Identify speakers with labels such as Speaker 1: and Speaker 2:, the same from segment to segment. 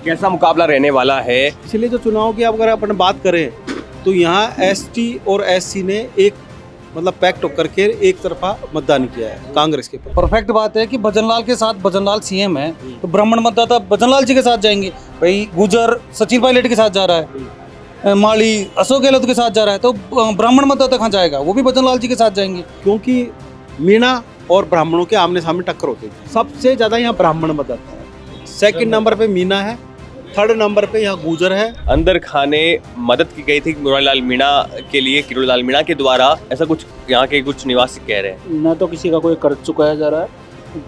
Speaker 1: कैसा मुकाबला रहने वाला है?
Speaker 2: इसलिए जो चुनाव की अगर अपन बात करें तो यहाँ एसटी और एससी ने एक मतलब पैक्ट करके एक तरफा मतदान किया है कांग्रेस के पर।
Speaker 3: परफेक्ट बात है कि भजनलाल के साथ, भजनलाल सीएम है तो ब्राह्मण मतदाता भजनलाल जी के साथ जाएंगे। भाई गुजर सचिन पायलट के साथ जा रहा है, माली अशोक गहलोत के साथ जा रहा है, तो ब्राह्मण मतदाता कहाँ जाएगा? वो भी भजनलाल जी के साथ जाएंगे।
Speaker 2: क्योंकि मीणा और ब्राह्मणों के आमने सामने टक्कर होती थी। सबसे ज्यादा यहाँ ब्राह्मण मतदाता है, सेकंड नंबर पे मीणा है, थर्ड नंबर पे यहाँ गुजर है।
Speaker 1: अंदर खाने मदद की गई थी मुरारीलाल मीणा के लिए, किरोड़ीलाल मीणा के द्वारा, ऐसा कुछ यहाँ के कुछ निवासी कह रहे हैं।
Speaker 4: न तो किसी का कोई कर्ज चुकाया जा रहा है।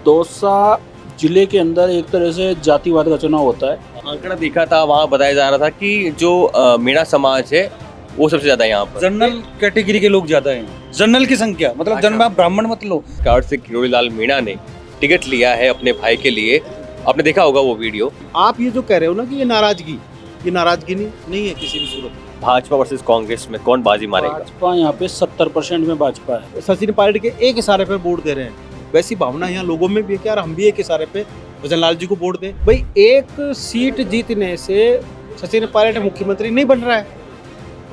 Speaker 4: दौसा जिले के अंदर एक तरह से जातिवाद का चुनाव होता है।
Speaker 1: आंकड़ा देखा था, वहाँ बताया जा रहा था कि जो मीणा समाज है वो सबसे ज्यादा यहाँ पर
Speaker 3: जनरल कैटेगरी के लोग ज्यादा हैं, जनरल की संख्या, मतलब जन ब्राह्मण मत लो।
Speaker 1: कार्ड से किरोड़ीलाल मीणा ने टिकट लिया है अपने भाई के लिए। आपने देखा होगा वो वीडियो।
Speaker 2: आप ये जो कह रहे हो ना कि ये नाराजगी नहीं है किसी भी सूरत में।
Speaker 1: भाजपा वर्सेस कांग्रेस में कौन बाजी मारेगा?
Speaker 4: भाजपा यहाँ पे 70% में भाजपा है।
Speaker 2: सचिन पायलट के एक इशारे पे वोट दे रहे हैं, वैसी भावना यहाँ लोगों में भी है कि यार हम भी एक इशारे पे भजनलाल जी को वोट दें। भाई एक सीट जीतने से सचिन पायलट मुख्यमंत्री नहीं बन रहा है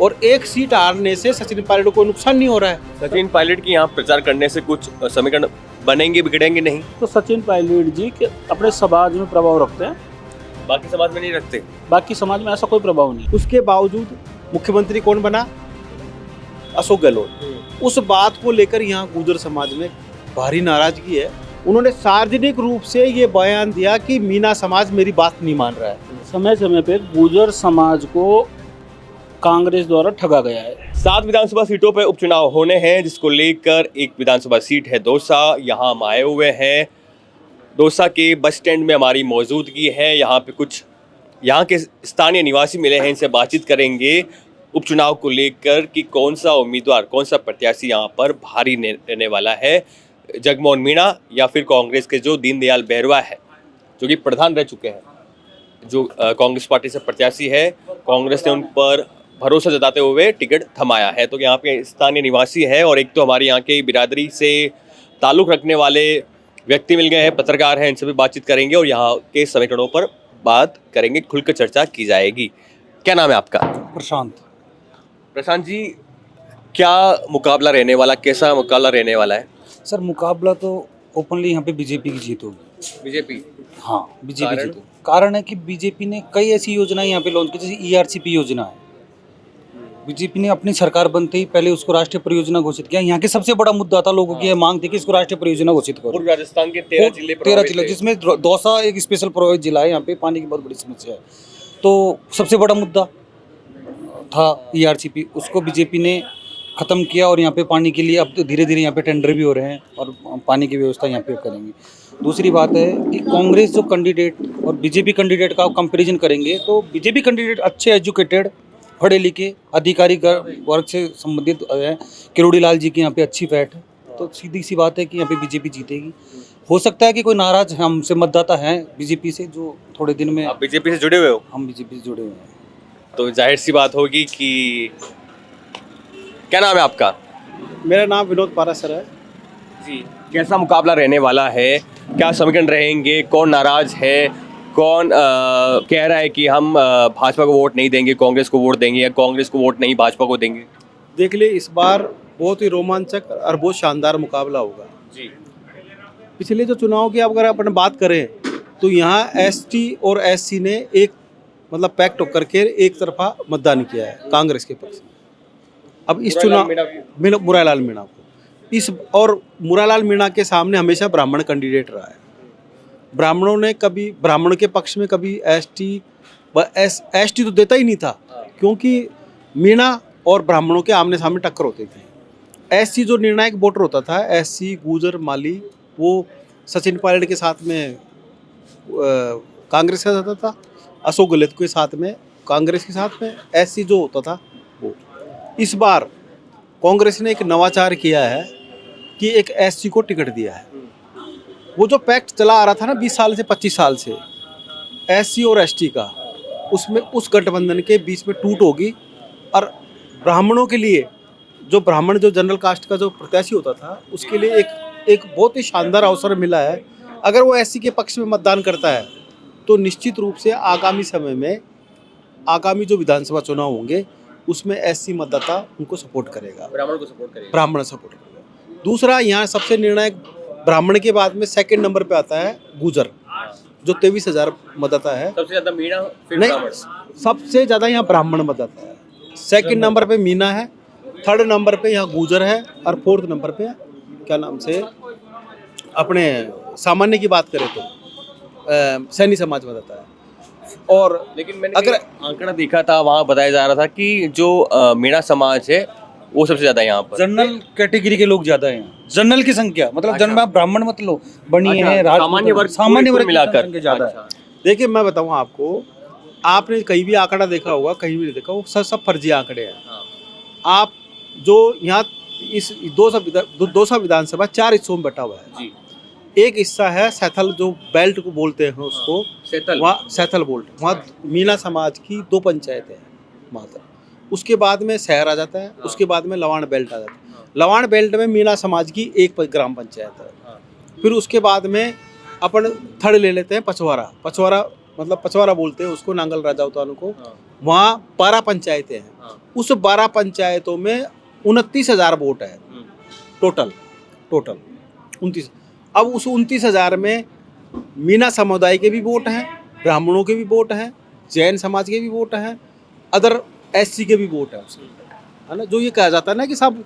Speaker 2: और एक सीट हारने से सचिन पायलट को नुकसान नहीं हो रहा है।
Speaker 1: सचिन पायलट की यहाँ प्रचार करने से कुछ समीकरण बनेंगे, बिगड़ेंगे नहीं?
Speaker 4: तो सचिन पायलट जी के अपने समाज में प्रभाव रखते हैं,
Speaker 1: बाकी समाज में नहीं रखते।
Speaker 4: बाकी समाज में ऐसा कोई प्रभाव नहीं।
Speaker 2: उसके बावजूद मुख्यमंत्री कौन बना? अशोक गहलोत। उस बात को लेकर यहाँ गुर्जर समाज में भारी नाराजगी है। उन्होंने सार्वजनिक रूप से ये बयान दिया कि मीणा समाज मेरी बात नहीं मान रहा है।
Speaker 4: समय समय पे गुर्जर समाज को कांग्रेस द्वारा ठगा गया है।
Speaker 1: 7 विधानसभा सीटों पर उपचुनाव होने हैं, जिसको लेकर एक विधानसभा सीट है दौसा। यहाँ हम आए हुए हैं, दौसा के बस स्टैंड में हमारी मौजूदगी है। यहाँ पे कुछ यहाँ के स्थानीय निवासी मिले हैं, इनसे बातचीत करेंगे उपचुनाव को लेकर कि कौन सा उम्मीदवार, कौन सा प्रत्याशी यहाँ पर भारी रहने वाला है, जगमोहन मीणा या फिर कांग्रेस के जो दीनदयाल बहरवा है, जो कि प्रधान रह चुके हैं, जो कांग्रेस पार्टी से प्रत्याशी है। कांग्रेस ने उन पर भरोसा जताते हुए टिकट थमाया है। तो यहाँ पे स्थानीय निवासी है और एक तो हमारे यहाँ के बिरादरी से ताल्लुक़ रखने वाले व्यक्ति मिल गए हैं, पत्रकार हैं, इनसे भी बातचीत करेंगे और यहाँ के समीकरणों पर बात करेंगे, खुलकर चर्चा की जाएगी। क्या नाम है आपका? प्रशांत जी, क्या मुकाबला रहने वाला, कैसा मुकाबला रहने वाला है?
Speaker 3: सर मुकाबला तो ओपनली यहाँ पे बीजेपी की जीत होगी।
Speaker 1: बीजेपी?
Speaker 3: हाँ बीजेपी जीत होगी। कारण है कि बीजेपी ने कई ऐसी योजनाएं यहाँ पे लॉन्च की, जैसे ERCP योजना है। बीजेपी ने अपनी सरकार बनते ही पहले उसको राष्ट्रीय परियोजना घोषित किया। यहाँ के सबसे बड़ा मुद्दा था, लोगों की यह मांग थी कि इसको राष्ट्रीय परियोजना घोषित करो।
Speaker 1: पूर्व राजस्थान के 13 जिले,
Speaker 3: जिसमें दौसा एक स्पेशल प्रभावित जिला है। यहाँ पे पानी की बहुत बड़ी समस्या है, तो सबसे बड़ा मुद्दा था ERCP, उसको बीजेपी ने खत्म किया और यहाँ पे पानी के लिए अब तो धीरे धीरे यहाँ पे टेंडर भी हो रहे हैं और पानी की व्यवस्था यहाँ पे करेंगे। दूसरी बात है कि कांग्रेस जो कैंडिडेट और बीजेपी कैंडिडेट का कंपैरिजन करेंगे तो बीजेपी कैंडिडेट अच्छे एजुकेटेड, पढ़े लिखे, अधिकारी वर्ग से संबंधित है। किरोड़ीलाल जी की यहाँ पे अच्छी फैट है, तो सीधी सी बात है कि यहाँ पे बीजेपी जीतेगी। हो सकता है कि कोई नाराज हमसे मतदाता हैं बीजेपी से, जो थोड़े दिन में।
Speaker 1: आप बीजेपी से जुड़े हुए हो?
Speaker 3: हम बीजेपी से जुड़े हुए हैं,
Speaker 1: तो जाहिर सी बात होगी कि क्या नाम है आपका?
Speaker 2: मेरा नाम विनोद पारासर है
Speaker 1: जी। कैसा मुकाबला रहने वाला है, क्या समीकरण रहेंगे, कौन नाराज है, कौन कह रहा है कि हम भाजपा को वोट नहीं देंगे, कांग्रेस को वोट देंगे, या कांग्रेस को वोट नहीं भाजपा को देंगे?
Speaker 2: देख ले, इस बार बहुत ही रोमांचक और बहुत शानदार मुकाबला होगा
Speaker 1: जी।
Speaker 2: पिछले जो चुनाव की अगर अपन बात करें तो यहाँ ST और SC ने एक मतलब पैक्ट करके एक तरफा मतदान किया है कांग्रेस के पक्ष में। अब इस चुनाव मुरारीलाल मीणा को इस और मुरारीलाल मीणा के सामने हमेशा ब्राह्मण कैंडिडेट रहा है। ब्राह्मणों ने कभी ब्राह्मण के पक्ष में कभी ST तो देता ही नहीं था, क्योंकि मीणा और ब्राह्मणों के आमने सामने टक्कर होती थी। SC जो निर्णायक वोटर होता था, SC गुजर माली, वो सचिन पायलट के साथ में कांग्रेस का जाता था, अशोक गहलोत के साथ में कांग्रेस के साथ में SC जो होता था वो। इस बार कांग्रेस ने एक नवाचार किया है कि एक SC को टिकट दिया है। वो जो पैक्ट चला आ रहा था ना 20 साल से 25 साल से SC और ST का, उसमें उस गठबंधन के बीच में टूट होगी और ब्राह्मणों के लिए जो ब्राह्मण जो जनरल कास्ट का जो प्रत्याशी होता था उसके लिए एक बहुत ही शानदार अवसर मिला है। अगर वो SC के पक्ष में मतदान करता है तो निश्चित रूप से आगामी समय में आगामी जो विधानसभा चुनाव होंगे उसमें एससी मतदाता उनको सपोर्ट करेगा,
Speaker 1: ब्राह्मण को सपोर्ट करेगा।
Speaker 2: ब्राह्मण सपोर्ट करेगा। दूसरा यहाँ सबसे निर्णायक ब्राह्मण के बाद में सेकंड नंबर पे आता है गुजर, जो 23,000 मतदाता है।
Speaker 1: सबसे ज्यादा मीणा, फिर
Speaker 2: नहीं,
Speaker 1: ब्राह्मण।
Speaker 2: सबसे ज़्यादा यहाँ ब्राह्मण मतदाता है, सेकंड नंबर पे मीना है, थर्ड नंबर पे यहाँ गुजर है, और फोर्थ नंबर पे क्या नाम से अपने सामान्य की बात करें तो सैनी समाज मतदाता है। और
Speaker 1: लेकिन मैंने
Speaker 2: अगर
Speaker 1: आंकड़ा देखा था, वहाँ बताया जा रहा था कि जो मीणा समाज है वो सबसे ज्यादा यहाँ पर।
Speaker 3: जनरल कैटेगरी के लोग ज्यादा हैं यहाँ। जनरल की संख्या मतलब
Speaker 1: अच्छा।
Speaker 3: जन ब्राह्मण मत लो, बनी
Speaker 1: अच्छा,
Speaker 3: है
Speaker 1: सामान्य वर्ग,
Speaker 3: सामान्य वर्ग की
Speaker 1: मिलाकर
Speaker 3: संख्या ज्यादा है।
Speaker 1: अच्छा।
Speaker 2: देखिए मैं बताऊँ आपको, आपने कहीं भी आंकड़ा देखा होगा, कहीं भी नहीं देखा हो, सब फर्जी आंकड़े हैं।
Speaker 1: हाँ।
Speaker 2: आप जो यहाँ इस दौसा विधानसभा 4 हिस्सों में बटा हुआ है
Speaker 1: जी।
Speaker 2: एक हिस्सा है सैथल, जो बेल्ट को बोलते हैं उसको,
Speaker 1: सैथल।
Speaker 2: वहाँ सैथल बोल्ट, वहाँ मीना समाज की 2 पंचायतें हैं वहाँ तक। उसके बाद में शहर आ जाता है, उसके बाद में लवाण बेल्ट आ जाता है। लवाण बेल्ट में मीना समाज की 1 ग्राम पंचायत है। फिर उसके बाद में अपन थर्ड ले लेते हैं पचवारा। पचवारा मतलब पचवारा बोलते हैं उसको, नांगल राजावतान को। वहाँ 12 पंचायतें हैं। उस 12 पंचायतों में 29,000 वोट है टोटल 29। अब उस 29,000 में मीना समुदाय के भी वोट हैं, ब्राह्मणों के भी वोट हैं, जैन समाज के भी वोट हैं, अदर एससी के भी वोट है उसके, है ना। जो ये कहा जाता है ना कि सब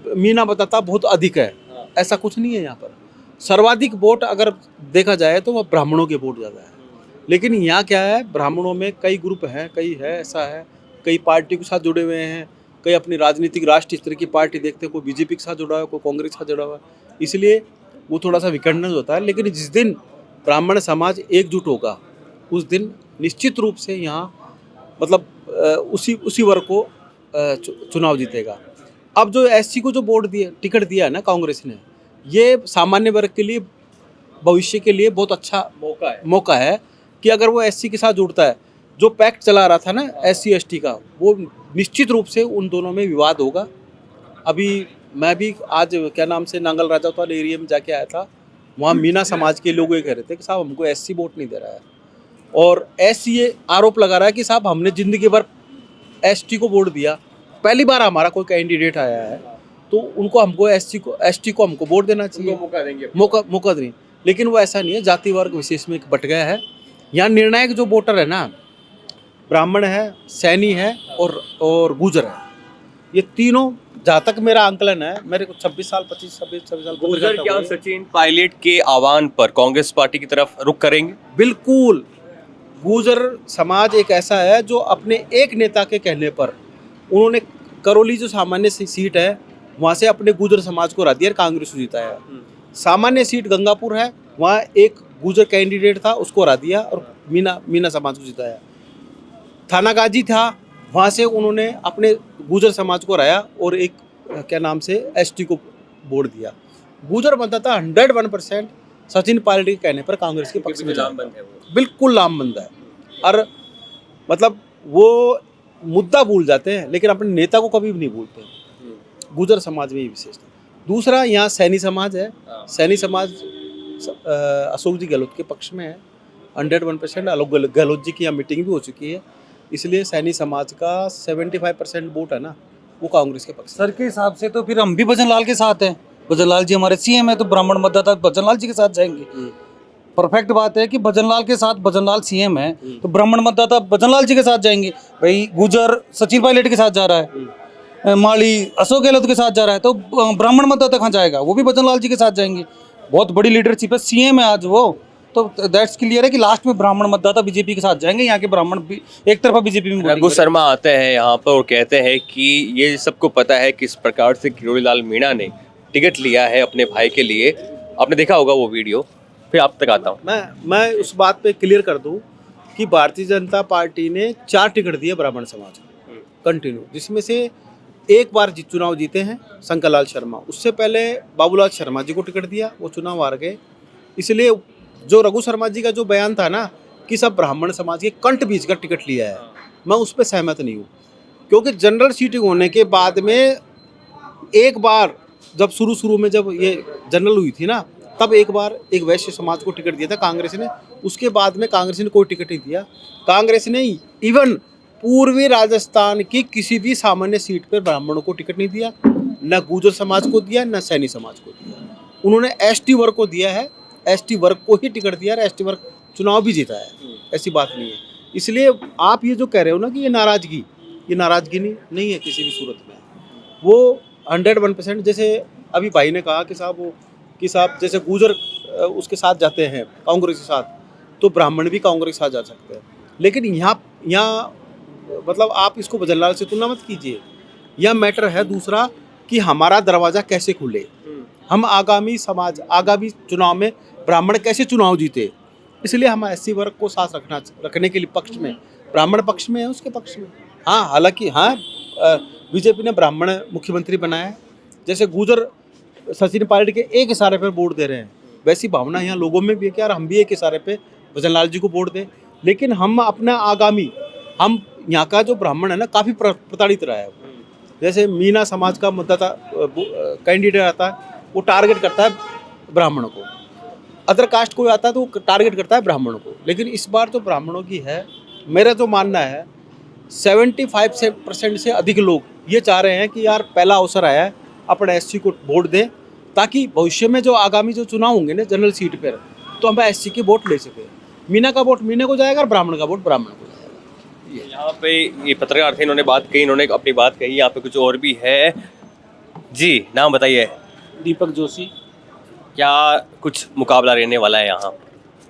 Speaker 2: मीना मतदाता बहुत अधिक है, ऐसा कुछ नहीं है। यहाँ पर सर्वाधिक वोट अगर देखा जाए तो वह ब्राह्मणों के वोट ज़्यादा है। लेकिन यहाँ क्या है, ब्राह्मणों में कई ग्रुप हैं, कई है ऐसा है, कई पार्टी के साथ जुड़े हुए हैं, कई अपनी राजनीतिक राष्ट्रीय स्तर की पार्टी देखते हैं, कोई बीजेपी के साथ जुड़ा है, कोई कांग्रेस के साथ जुड़ा हुआ है, इसलिए वो थोड़ा सा विखंडन होता है। लेकिन जिस दिन ब्राह्मण समाज एकजुट होगा उस दिन निश्चित रूप से यहाँ मतलब उसी वर्ग को चुनाव जीतेगा। अब जो एससी को जो टिकट दिया है ना कांग्रेस ने, ये सामान्य वर्ग के लिए भविष्य के लिए बहुत अच्छा मौका है कि अगर वो एससी के साथ जुड़ता है। जो पैक्ट चला रहा था ना एससी एसटी का, वो निश्चित रूप से उन दोनों में विवाद होगा। अभी मैं भी आज क्या नाम से नांगल राजावतान एरिया में जाके आया था, वहाँ मीना समाज के लोग ये कह रहे थे कि साहब हमको एससी वोट नहीं दे रहा है, और एससी ये आरोप लगा रहा है कि साहब हमने ज़िंदगी भर एसटी को वोट दिया, पहली बार हमारा कोई कैंडिडेट आया है तो उनको हमको एसटी को हमको वोट देना चाहिए,
Speaker 1: मौका देंगे,
Speaker 2: मौका दें। लेकिन वो ऐसा नहीं है, जाति वर्ग विशेष में बट गया है। यहाँ निर्णायक जो वोटर है ना, ब्राह्मण है, सैनी है और गुजर है। ये तीनों, जहाँ तक मेरा आंकलन है, मेरे को 26 साल
Speaker 1: गुजर क्या सचिन पायलट के आह्वान पर कांग्रेस पार्टी की तरफ रुख करेंगे?
Speaker 2: बिल्कुल। गुजर समाज एक ऐसा है जो अपने एक नेता के कहने पर उन्होंने करौली जो सामान्य सीट है वहाँ से अपने गुजर समाज को हरा दिया और कांग्रेस को जीता है। सामान्य सीट गंगापुर है, वहाँ एक गुजर कैंडिडेट था, उसको हरा दिया और मीना समाज को जिताया। थानागाजी था, वहाँ से उन्होंने अपने गुजर समाज को हराया और एक क्या नाम से एसटी को वोट दिया। गुजर मतदाता 101% सचिन पायलट के कहने पर कांग्रेस के पक्ष में बिल्कुल लामबंद है। और मतलब वो मुद्दा भूल जाते हैं लेकिन अपने नेता को कभी भी नहीं भूलते। गुजर समाज में ये विशेषता। दूसरा, यहाँ सैनी समाज है। सैनी समाज अशोक जी गहलोत के पक्ष में है 101%। अशोक गहलोत जी की यहाँ मीटिंग भी हो चुकी है, इसलिए सैनी समाज का 75% वोट है ना, वो कांग्रेस के पक्ष।
Speaker 3: सर के हिसाब से तो फिर हम भी भजन लाल के साथ हैं। भजन लाल जी हमारे सीएम है, तो ब्राह्मण मतदाता भजन लाल जी के साथ जाएंगे। परफेक्ट बात है कि भजन लाल के साथ भजन लाल सीएम है, तो ब्राह्मण मतदाता भजन लाल जी के साथ जाएंगे। भाई गुजर सचिन पायलट के साथ जा रहा है, माली अशोक गहलोत के साथ जा रहा है, तो ब्राह्मण मतदाता कहाँ जाएगा? वो भी भजन लाल जी के साथ जाएंगे। बहुत बड़ी लीडरशिप है, सीएम है आज वो, तो दैट्स क्लियर है कि लास्ट में ब्राह्मण मतदाता बीजेपी के साथ जाएंगे। यहाँ के ब्राह्मण भी एक तरफा बीजेपी में।
Speaker 1: रघु शर्मा आते हैं यहाँ पर और कहते हैं कि ये सबको पता है किस प्रकार से किरोड़ी लाल मीणा ने टिकट लिया है अपने भाई के लिए। आपने देखा होगा वो वीडियो, फिर आप तक आता हूँ।
Speaker 2: मैं उस बात पे क्लियर कर दूँ कि भारतीय जनता पार्टी ने 4 टिकट दिए ब्राह्मण समाज को कंटिन्यू, जिसमें से एक बार चुनाव जीते हैं शंकर लाल शर्मा। उससे पहले बाबूलाल शर्मा जी को टिकट दिया, वो चुनाव हार गए। इसलिए जो रघु शर्मा जी का जो बयान था ना कि सब ब्राह्मण समाज के कंठ बीच का टिकट लिया है, मैं उस पर सहमत नहीं हूँ। क्योंकि जनरल सीटिंग होने के बाद में एक बार जब शुरू में जब ये जनरल हुई थी ना, तब एक बार एक वैश्य समाज को टिकट दिया था कांग्रेस ने, उसके बाद में कांग्रेस ने कोई टिकट नहीं दिया। कांग्रेस ने इवन पूर्वी राजस्थान की किसी भी सामान्य सीट पर ब्राह्मणों को टिकट नहीं दिया, न गुर्जर समाज को दिया, न सैनी समाज को दिया। उन्होंने एसटी वर्ग को दिया है, एसटी वर्ग को ही टिकट दिया और एसटी वर्ग चुनाव भी जीता है, ऐसी बात नहीं है। इसलिए आप ये जो कह रहे हो ना कि ये नाराज़गी नहीं है किसी भी सूरत में। वो 101% जैसे अभी भाई ने कहा कि साहब जैसे गुर्जर उसके साथ जाते हैं कांग्रेस के साथ, तो ब्राह्मण भी कांग्रेस के साथ जा सकते हैं। लेकिन यहाँ मतलब आप इसको भजनलाल से तुलना मत कीजिए। यह मैटर है दूसरा कि हमारा दरवाज़ा कैसे खुले, हम आगामी आगामी चुनाव में ब्राह्मण कैसे चुनाव जीते। इसलिए हम एससी वर्ग को साथ रखने के लिए पक्ष में, ब्राह्मण पक्ष में है, उसके पक्ष में। हाँ, हालांकि बीजेपी ने ब्राह्मण मुख्यमंत्री बनाया है। जैसे गुर्जर सचिन पायलट के एक इशारे पर वोट दे रहे हैं, वैसी भावना यहाँ लोगों में भी है कि यार हम भी एक इशारे पे भजनलाल जी को वोट दें। लेकिन हम अपना हम यहाँ का जो ब्राह्मण है ना, काफ़ी प्रताड़ित रहा है। जैसे मीना समाज का मतदाता कैंडिडेट आता है, वो टारगेट करता है ब्राह्मणों को, अदर कास्ट कोई आता है तो वो टारगेट करता है ब्राह्मणों को। लेकिन इस बार जो ब्राह्मणों की है, मेरा जो मानना है 75% से अधिक लोग ये चाह रहे हैं कि यार पहला अवसर आया है, अपने एससी को वोट दें, ताकि भविष्य में जो आगामी जो चुनाव होंगे ना जनरल सीट पर, तो हम एससी के वोट ले सकें। मीना का वोट मीना को जाएगा और ब्राह्मण का वोट ब्राह्मण को जाएगा।
Speaker 1: यहाँ पे ये पत्रकार थे, इन्होंने बात कही, इन्होंने अपनी बात कही। यहाँ पे कुछ और भी है जी, नाम बताइए।
Speaker 4: दीपक जोशी।
Speaker 1: क्या कुछ मुकाबला रहने वाला है यहाँ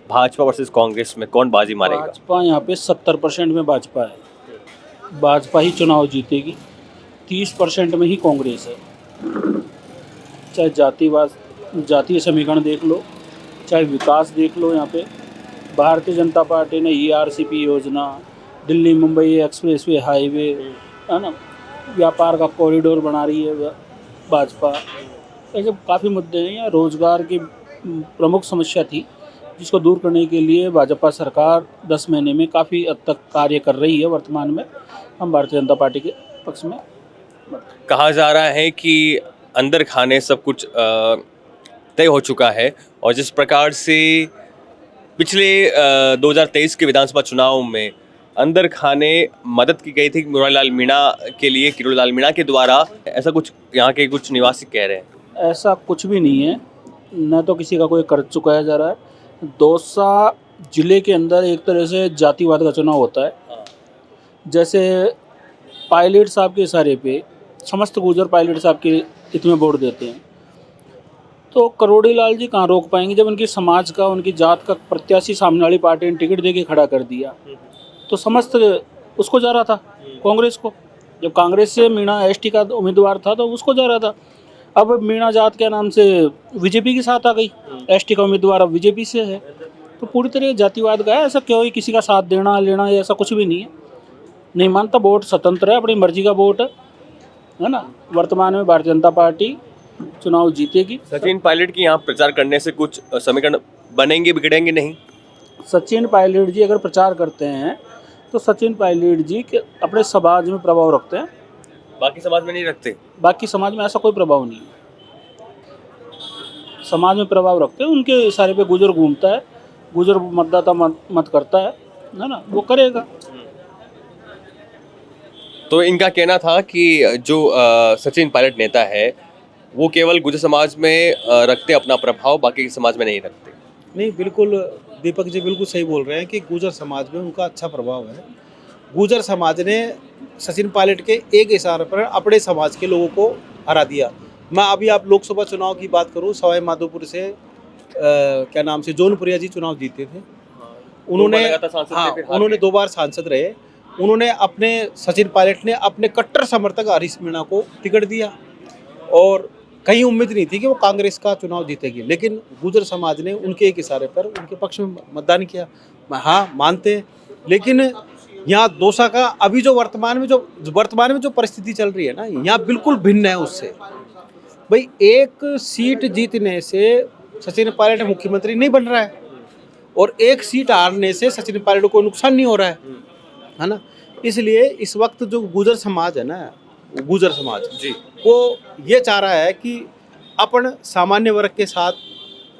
Speaker 1: भाजपा वर्सेस कांग्रेस में, कौन बाजी मारेगा?
Speaker 4: भाजपा यहाँ पे 70% में भाजपा है, भाजपा ही चुनाव जीतेगी। 30% में ही कांग्रेस है। चाहे जातीय समीकरण देख लो, चाहे विकास देख लो। यहाँ पे भारतीय जनता पार्टी ने ERCP योजना, दिल्ली मुंबई एक्सप्रेसवे हाईवे, है ना, व्यापार का कॉरिडोर बना रही है भाजपा। ऐसे काफ़ी मुद्दे हैं। यहाँ रोजगार की प्रमुख समस्या थी, जिसको दूर करने के लिए भाजपा सरकार 10 महीने में काफ़ी हद तक कार्य कर रही है। वर्तमान में हम भारतीय जनता पार्टी के पक्ष में।
Speaker 1: कहा जा रहा है कि अंदर खाने सब कुछ तय हो चुका है, और जिस प्रकार से पिछले 2023 के विधानसभा चुनाव में अंदर खाने मदद की गई थी मुरारीलाल मीणा के लिए, किरोड़ीलाल मीणा के द्वारा, ऐसा कुछ यहाँ के कुछ निवासी कह रहे हैं।
Speaker 4: ऐसा कुछ भी नहीं है, न तो किसी का कोई कर्ज चुकाया जा रहा है। दौसा जिले के अंदर एक तरह से जातिवाद का चुनाव होता है। जैसे पायलट साहब के इशारे पे समस्त गुर्जर पायलट साहब के हित में वोट देते हैं, तो करोड़ीलाल जी कहाँ रोक पाएंगे जब उनकी समाज का, उनकी जात का प्रत्याशी सामने वाली पार्टी ने टिकट देके खड़ा कर दिया। तो समस्त उसको जा रहा था, कांग्रेस को। जब कांग्रेस से मीणा एसटी का उम्मीदवार था तो उसको जा रहा था। अब मीणा जात के नाम से बीजेपी के साथ आ गई, एसटी का उम्मीदवार अब बीजेपी से है। तो पूरी तरह जातिवाद का है। ऐसा क्यों ही किसी का साथ देना लेना, ऐसा कुछ भी नहीं है। नहीं मानता, वोट स्वतंत्र है, अपनी मर्जी का वोट है ना। वर्तमान में भारतीय जनता पार्टी चुनाव जीतेगी।
Speaker 1: सचिन पायलट की यहाँ प्रचार करने से कुछ समीकरण बनेंगे, बिगड़ेंगे नहीं?
Speaker 4: सचिन पायलट जी अगर प्रचार करते हैं तो सचिन पायलट जी के अपने समाज में प्रभाव रखते हैं,
Speaker 1: बाकी समाज में नहीं रखते।
Speaker 4: बाकी समाज में ऐसा कोई प्रभाव नहीं है। समाज में प्रभाव रखते हैं, उनके इशारे पे गुर्जर घूमता है, गुर्जर मतदाता मत करता है ना, वो करेगा।
Speaker 1: तो इनका कहना था कि जो सचिन पायलट नेता है वो केवल गुर्जर समाज में रखते अपना प्रभाव, बाकी समाज में नहीं रखते।
Speaker 2: नहीं, बिल्कुल दीपक जी बिल्कुल सही बोल रहे हैं कि गुर्जर समाज में उनका अच्छा प्रभाव है। गुर्जर समाज ने सचिन पायलट के एक इशारे पर अपने समाज के लोगों को हरा दिया। मैं अभी आप लोकसभा चुनाव की बात करूं, सवाई माधोपुर से क्या नाम से जौनपुरिया जी चुनाव जीते थे। उन्होंने 2 बार सांसद रहे। उन्होंने अपने सचिन पायलट ने अपने कट्टर समर्थक हरीश मीणा को टिकट दिया, और कहीं उम्मीद नहीं थी कि वो कांग्रेस का चुनाव जीतेगी। लेकिन गुर्जर समाज ने उनके एक इशारे पर उनके पक्ष में मतदान किया। हाँ, मानते हैं। लेकिन यहाँ दौसा का अभी जो वर्तमान में जो परिस्थिति चल रही है ना, यहाँ बिल्कुल भिन्न है उससे। भाई, एक सीट जीतने से सचिन पायलट मुख्यमंत्री नहीं बन रहा है, और एक सीट हारने से सचिन पायलट को नुकसान नहीं हो रहा है ना। इसलिए इस वक्त जो गुर्जर समाज है ना, गुर्जर समाज जी, वो ये चाह रहा है कि अपन सामान्य वर्ग के साथ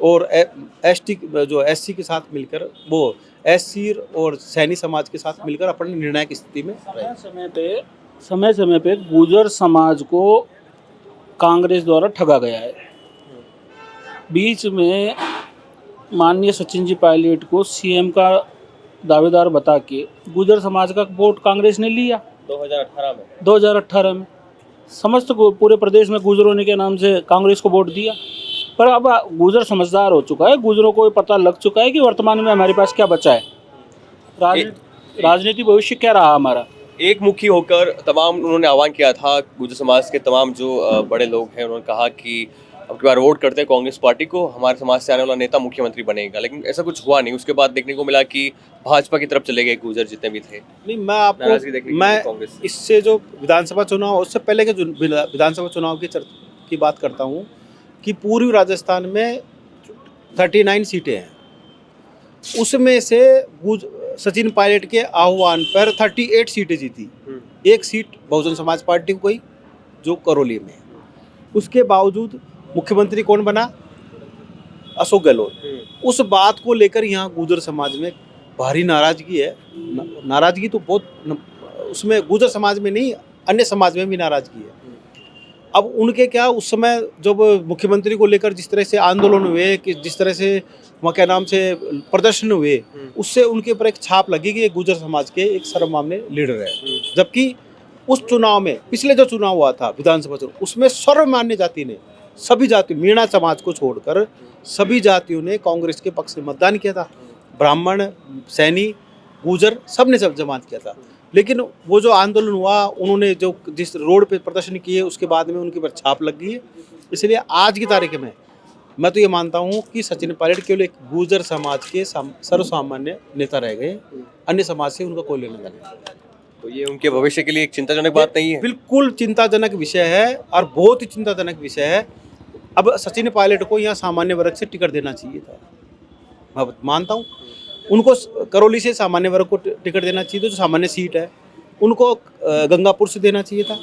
Speaker 2: और एसटी जो एससी के साथ मिलकर वो एससी और सैनी समाज के साथ मिलकर अपनी निर्णायक स्थिति में रहे।
Speaker 4: समय समय पे गुर्जर समाज को कांग्रेस द्वारा ठगा गया है। बीच में माननीय सचिन जी पायलट को सीएम का दावेदार बता के गुर्जर समाज का वोट कांग्रेस ने लिया 2018 में। समस्त पूरे प्रदेश में गुर्जरों ने के नाम से कांग्रेस को वोट दिया। पर अब गुर्जर समझदार हो चुका है, गुर्जरों को पता लग चुका है कि वर्तमान में हमारे पास क्या बचा है, राजनीति भविष्य क्या रहा हमारा।
Speaker 1: एक मुखी होकर तमाम उन्होंने आह्वान किया था, गुर्जर समाज के तमाम जो बड़े लोग हैं उन्होंने कहा कि अब की बार वोट करते हैं कांग्रेस पार्टी को, हमारे समाज से आने वाला नेता मुख्यमंत्री बनेगा, लेकिन ऐसा कुछ हुआ नहीं। उसके बाद देखने को मिला कि भाजपा की तरफ चले गए गुर्जर जितने भी थे।
Speaker 2: नहीं, मैं इससे जो विधानसभा चुनाव, उससे पहले के जो विधानसभा चुनाव की बात करता हूँ कि पूर्वी राजस्थान में 39 सीटें हैं, उसमें से सचिन पायलट के आह्वान पर 38 सीटें जीती। एक सीट बहुजन समाज पार्टी को गई जो करौली में। उसके बावजूद मुख्यमंत्री कौन बना? अशोक गहलोत। उस बात को लेकर यहाँ गुर्जर समाज में भारी नाराजगी है। नाराजगी तो बहुत, उसमें गुर्जर समाज में नहीं, अन्य समाज में भी नाराजगी है। अब उनके क्या, उस समय जब मुख्यमंत्री को लेकर जिस तरह से आंदोलन हुए, कि जिस तरह से वहाँ क्या नाम से प्रदर्शन हुए, उससे उनके ऊपर एक छाप लगी कि ये गुर्जर समाज के एक सर्वमान्य लीडर है। जबकि उस चुनाव में, पिछले जो चुनाव हुआ था विधानसभा चुनाव, उसमें सर्वमान्य जाति ने, सभी जाति, मीणा समाज को छोड़कर सभी जातियों ने कांग्रेस के पक्ष में मतदान किया था। ब्राह्मण, सैनी, गुर्जर, सब ने सब जमात किया था। लेकिन वो जो आंदोलन हुआ, उन्होंने जो जिस रोड पे प्रदर्शन किए, उसके बाद में उनके ऊपर छाप लग गई है। इसलिए आज की तारीख में मैं तो ये मानता हूँ कि सचिन पायलट केवल एक गुर्जर समाज के सर्वसामान्य नेता रह गए, अन्य समाज से उनका कोई लेना देना नहीं।
Speaker 1: तो ये उनके भविष्य के लिए एक चिंताजनक बात नहीं है?
Speaker 2: बिल्कुल चिंताजनक विषय है, और बहुत ही चिंताजनक विषय है। अब सचिन पायलट को यहाँ सामान्य वर्ग से टिकट देना चाहिए था, मैं मानता हूँ। उनको करौली से सामान्य वर्ग को टिकट देना चाहिए था, जो सामान्य सीट है। उनको गंगापुर से देना चाहिए था।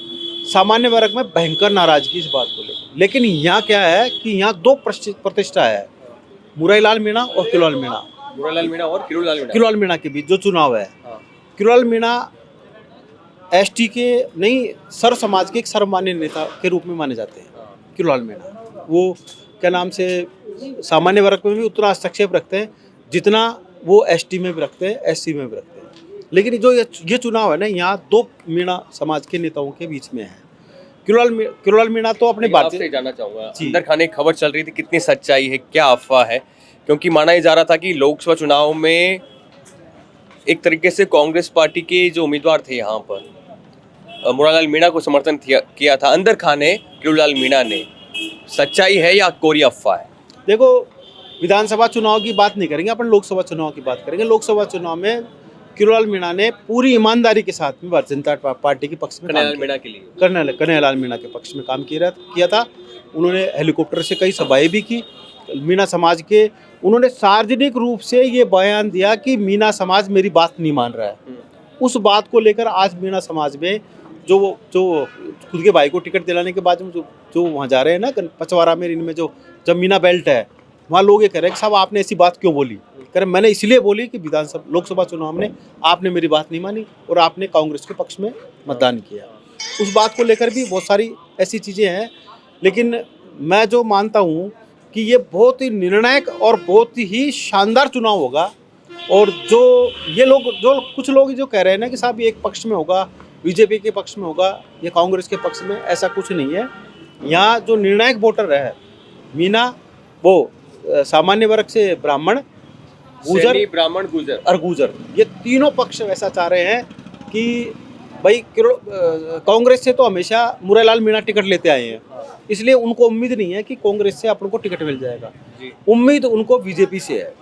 Speaker 2: सामान्य वर्ग में भयंकर नाराजगी इस बात को लेकर। लेकिन यहाँ क्या है कि यहाँ दो प्रतिष्ठा है, मुरारीलाल मीणा और किरोड़लाल मीणा।
Speaker 1: मुरारीलाल मीणा और
Speaker 2: किरोड़लाल मीणा के बीच जो चुनाव है, किरोड़लाल मीणा एसटी के नहीं, सर्व समाज के एक सर्वमान्य नेता के रूप में माने जाते हैं। किरोड़लाल मीणा वो क्या नाम से सामान्य वर्ग में भी उतना हस्तक्षेप रखते हैं जितना वो एसटी में भी रखते हैं, एससी में भी रखते हैं। लेकिन जो ये चुनाव है ना, यहाँ दो मीणा समाज के नेताओं के बीच में है। किरोड़लाल मीणा तो अपने
Speaker 1: बात से जानना चाहूँगा, अंदर खाने खबर चल रही थी, कितनी सच्चाई है, क्या अफवाह है? क्योंकि माना ही जा रहा था कि लोकसभा चुनाव में एक तरीके से कांग्रेस पार्टी के जो उम्मीदवार थे यहाँ पर मुरारीलाल मीणा को समर्थन किया था अंदर खाने किरोड़लाल मीणा ने। सच्चाई है या कोरी अफवाह है?
Speaker 2: देखो, विधानसभा चुनाव की बात नहीं करेंगे अपन, लोकसभा चुनाव की बात करेंगे। लोकसभा चुनाव में किरोड़लाल मीणा ने पूरी ईमानदारी के साथ में भारतीय जनता पार्टी के पक्ष में
Speaker 1: कन्हैयालाल मीणा के लिए,
Speaker 2: कन्हैयालाल मीणा के पक्ष में काम किया था। उन्होंने हेलीकॉप्टर से कई सभाएं भी की। मीणा समाज के उन्होंने सार्वजनिक रूप से ये बयान दिया कि मीणा समाज मेरी बात नहीं मान रहा है। उस बात को लेकर आज मीणा समाज में जो खुद के भाई को टिकट दिलाने के बाद में जो वहाँ जा रहे हैं ना, पचवारा में, इनमें जो जब मीणा बेल्ट है, वहाँ लोग ये कह रहे हैं कि साहब आपने ऐसी बात क्यों बोली? कह रहे मैंने इसलिए बोली कि लोकसभा चुनाव में आपने मेरी बात नहीं मानी और आपने कांग्रेस के पक्ष में मतदान किया। उस बात को लेकर भी बहुत सारी ऐसी चीज़ें हैं। लेकिन मैं जो मानता हूँ कि ये बहुत ही निर्णायक और बहुत ही शानदार चुनाव होगा। और जो ये लोग, जो कुछ लोग जो कह रहे हैं ना कि साहब ये एक पक्ष में होगा, बीजेपी के पक्ष में होगा या कांग्रेस के पक्ष में, ऐसा कुछ नहीं है। यहाँ जो निर्णायक वोटर है मीणा, वो सामान्य वर्ग से ब्राह्मण, गुर्जर और गुर्जर, ये तीनों पक्ष ऐसा चाह रहे हैं कि भाई कांग्रेस से तो हमेशा मुरारीलाल मीणा टिकट लेते आए हैं, इसलिए उनको उम्मीद नहीं है कि कांग्रेस से अपन को टिकट मिल जाएगा। उम्मीद उनको बीजेपी से है।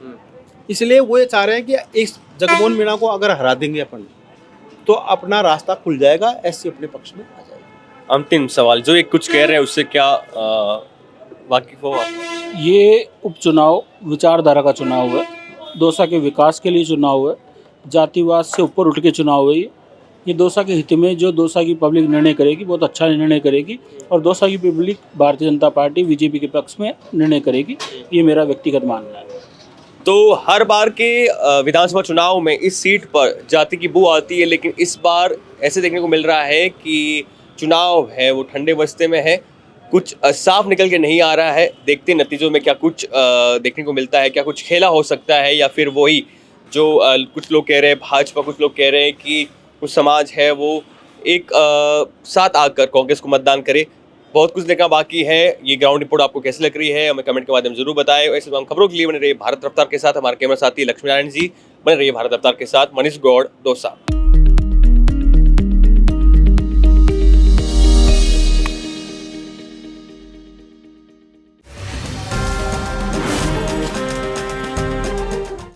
Speaker 2: इसलिए वो ये चाह रहे हैं कि इस जगमोहन मीणा को अगर हरा देंगे अपन, तो अपना रास्ता खुल जाएगा, एससी अपने पक्ष में आ जाएगा।
Speaker 1: अंतिम सवाल, जो एक कुछ कह रहे हैं उससे क्या वाकिफ हो आप?
Speaker 4: ये उपचुनाव विचारधारा का चुनाव है, दौसा के विकास के लिए चुनाव है, जातिवाद से ऊपर उठ के चुनाव है ये। ये दौसा के हित में जो दौसा की पब्लिक निर्णय करेगी बहुत अच्छा निर्णय करेगी और दौसा की public Bharatiya Janata party BJP के पक्ष में निर्णय करेगी, ये मेरा व्यक्तिगत मानना है।
Speaker 1: तो हर बार के विधानसभा चुनाव में इस सीट पर जाति की बू आती है, लेकिन इस बार ऐसे देखने को मिल रहा है कि चुनाव है वो ठंडे बस्ते में है, कुछ साफ निकल के नहीं आ रहा है। देखते हैं नतीजों में क्या कुछ देखने को मिलता है, क्या कुछ खेला हो सकता है, या फिर वही जो कुछ लोग कह रहे हैं भाजपा, कुछ लोग कह रहे हैं कि कुछ समाज है वो एक साथ आकर कांग्रेस को मतदान करे। बहुत कुछ देखना बाकी है। ये ग्राउंड रिपोर्ट आपको कैसी लग रही है हमें कमेंट के माध्यम जरूर बताएं। ऐसे तमाम खबरों के लिए बने रहिए भारत रफ्तार के साथ। हमारे कैमरा साथी लक्ष्मी नारायण जी बने रहिए भारत रफ्तार के साथ। मनीष गौड़, दौसा।